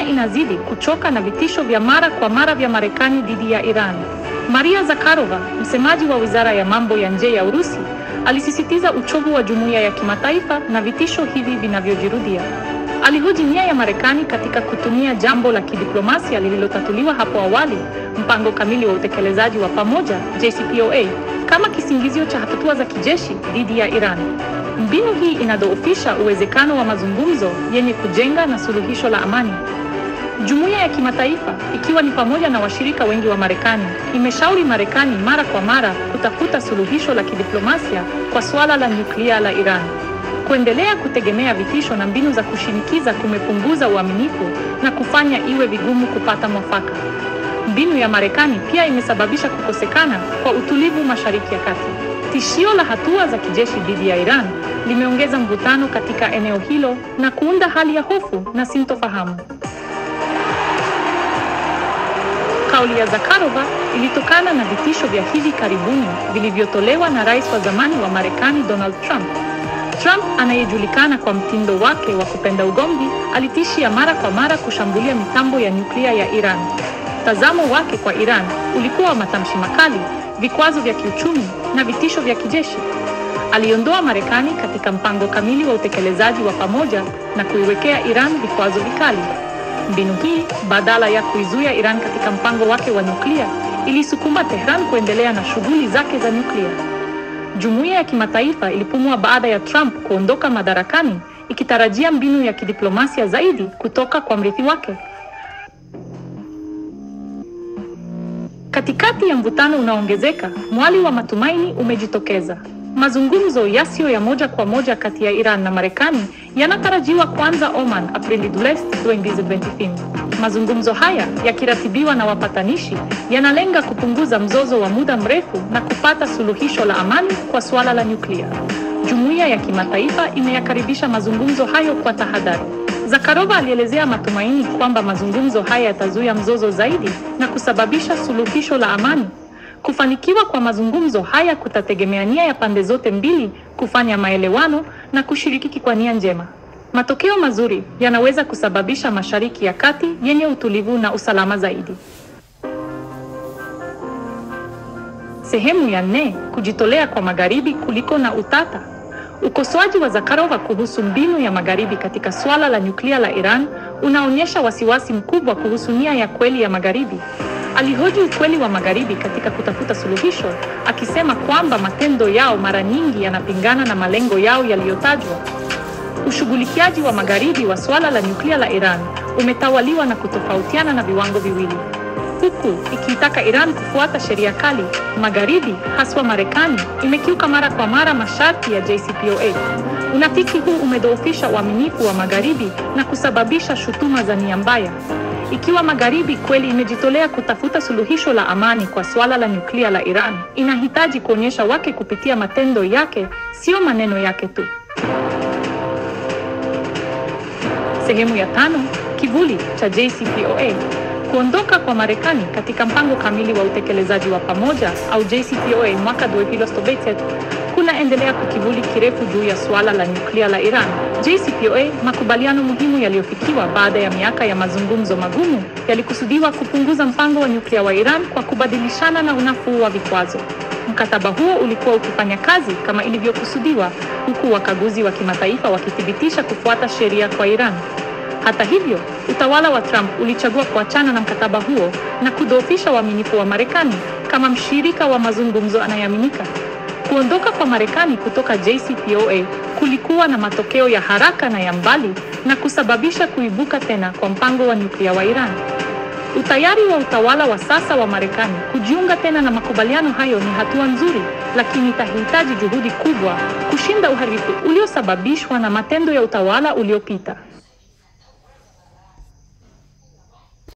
inazidi kuchoka na vitisho vya mara kwa mara vya Marekani dhidi ya Iran. Maria Zakharova, msemaji wa Wizara ya Mambo ya Nje ya Urusi, alisisitiza uchovu wa jumuiya ya kimataifa na vitisho hivi vinavyojirudia. Alihoji nia ya Marekani katika kutumia jambo la kidiplomasia lililotatuliwa hapo awali, mpango kamili wa utekelezaji wa pamoja JCPOA, kama kisingizio cha hatua za kijeshi dhidi ya Iran. Mbinu hii inadhoofisha uwezekano wa mazungumzo yenye kujenga na suluhisho la amani. Jumuiya ya kimataifa, ikiwa ni pamoja na washirika wengi wa Marekani, imeshauri Marekani mara kwa mara kutafuta suluhisho la kidiplomasia kwa suala la nyuklia la Iran. Kuendelea kutegemea vitisho na mbinu za kushinikiza kumepunguza uaminifu na kufanya iwe vigumu kupata mwafaka. Mbinu ya Marekani pia imesababisha kukosekana kwa utulivu Mashariki ya Kati. Tishio la hatua za kijeshi dhidi ya Iran limeongeza mvutano katika eneo hilo na kuunda hali ya hofu na sintofahamu. Kauli ya Zakharova ilitokana na vitisho vya hivi karibuni vilivyotolewa na rais wa zamani wa Marekani Donald Trump. Trump, anayejulikana kwa mtindo wake wa kupenda ugomvi, alitishia mara kwa mara kushambulia mitambo ya nyuklia ya Iran. Mtazamo wake kwa Iran ulikuwa wa matamshi makali, vikwazo vya kiuchumi na vitisho vya kijeshi. Aliondoa Marekani katika mpango kamili wa utekelezaji wa pamoja na kuiwekea Iran vikwazo vikali. Mbinu hii, badala ya kuizuia Iran katika mpango wake wa nyuklia, ilisukuma Tehran kuendelea na shughuli zake za nyuklia. Jumuiya ya kimataifa ilipumua baada ya Trump kuondoka madarakani, ikitarajia mbinu ya kidiplomasia zaidi kutoka kwa mrithi wake. Katikati ya mvutano unaongezeka, mwali wa matumaini umejitokeza. Mazungumzo yasiyo ya moja kwa moja kati ya Iran na Marekani yanatarajiwa kuanza Oman Aprili 2025. Mazungumzo haya, yakiratibiwa na wapatanishi, yanalenga kupunguza mzozo wa muda mrefu na kupata suluhisho la amani kwa suala la nyuklia. Jumuiya ya kimataifa imeyakaribisha mazungumzo hayo kwa tahadhari. Zakharova alielezea matumaini kwamba mazungumzo haya yatazuia mzozo zaidi na kusababisha suluhisho la amani. Kufanikiwa kwa mazungumzo haya kutategemea nia ya pande zote mbili kufanya maelewano na kushiriki kwa nia njema. Matokeo mazuri yanaweza kusababisha Mashariki ya Kati yenye utulivu na usalama zaidi. Sehemu ya 4: kujitolea kwa Magharibi kuliko na utata. Ukosoaji wa Zakharova kuhusu mbinu ya Magharibi katika suala la nyuklia la Iran unaonyesha wasiwasi mkubwa kuhusu nia ya kweli ya Magharibi. Alihoji ukweli wa Magharibi katika kutafuta suluhisho, akisema kwamba matendo yao mara nyingi yanapingana na malengo yao yaliyotajwa. Ushughulikiaji wa Magharibi wa suala la nyuklia la Iran umetawaliwa na kutofautiana na viwango viwili. Huku ikiitaka Iran kufuata sheria kali, Magharibi, haswa Marekani, imekiuka mara kwa mara masharti ya JCPOA. Unafiki huu umedhoofisha uaminifu wa Magharibi na kusababisha shutuma za nia mbaya. Ikiwa Magharibi kweli imejitolea kutafuta suluhisho la amani kwa suala la nyuklia la Iran, inahitaji kuonyesha wake kupitia matendo yake, sio maneno yake tu. Sehemu ya 5: kivuli cha JCPOA. Kuondoka kwa Marekani katika mpango kamili wa utekelezaji wa pamoja au JCPOA mwaka 2019 kunaendelea kwa kivuli kirefu juu ya suala la nyuklia la Iran. JCPOA, makubaliano muhimu yaliyofikiwa baada ya miaka ya mazungumzo magumu, yalikusudiwa kupunguza mpango wa nyuklia wa Iran kwa kubadilishana na unafuu wa vikwazo. Mkataba huo ulikuwa ukifanya kazi kama ilivyokusudiwa, huku wakaguzi wa kimataifa wakithibitisha kufuata sheria kwa Iran. Hata hivyo, utawala wa Trump ulichagua kuachana na mkataba huo na kudhoofisha uaminifu wa Marekani kama mshirika wa mazungumzo anayeaminika. Kuondoka kwa Marekani kutoka JCPOA kulikuwa na matokeo ya haraka na ya mbali na kusababisha kuibuka tena kwa mpango wa nyuklia wa Iran. Utayari wa utawala wa sasa wa Marekani kujiunga tena na makubaliano hayo ni hatua nzuri, lakini itahitaji juhudi kubwa kushinda uharibifu uliosababishwa na matendo ya utawala uliopita.